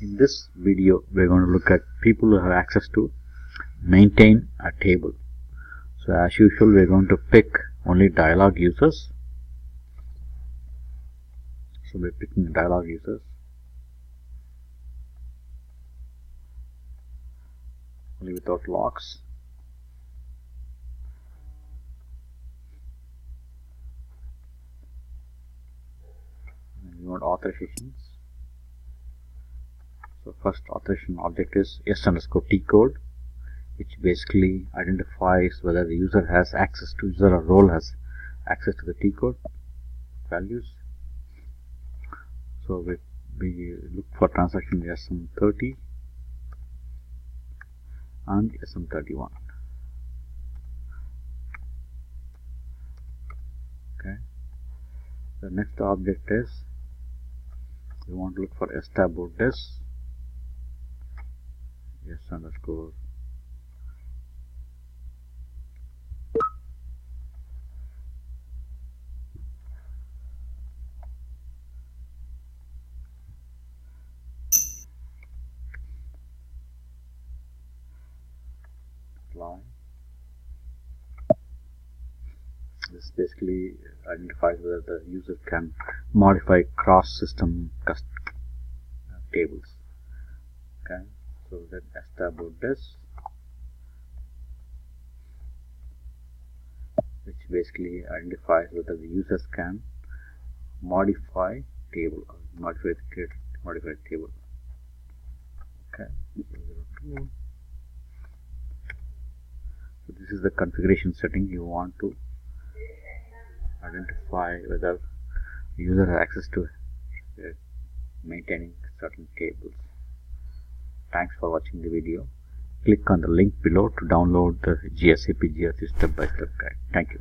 In this video, we're going to look at people who have access to maintain a table. So as usual, we're going to pick only dialog users. So we're picking dialog users. Only without logs. And we want authorizations. So first authorization object is S_T code, which basically identifies whether the user has access to, user or role has access to the T code values. So we look for transaction SM30 and SM31. Okay. The next object is we want to look for S_des. S_. This basically identifies whether the user can modify cross-system tables. Okay, so then S_des, which basically identifies whether the users can modify table or modify table. Okay, so this is the configuration setting. You want to identify whether the user has access to maintaining certain tables. Thanks for watching the video. Click on the link below to download the SAP GRC step-by-step guide. Thank you.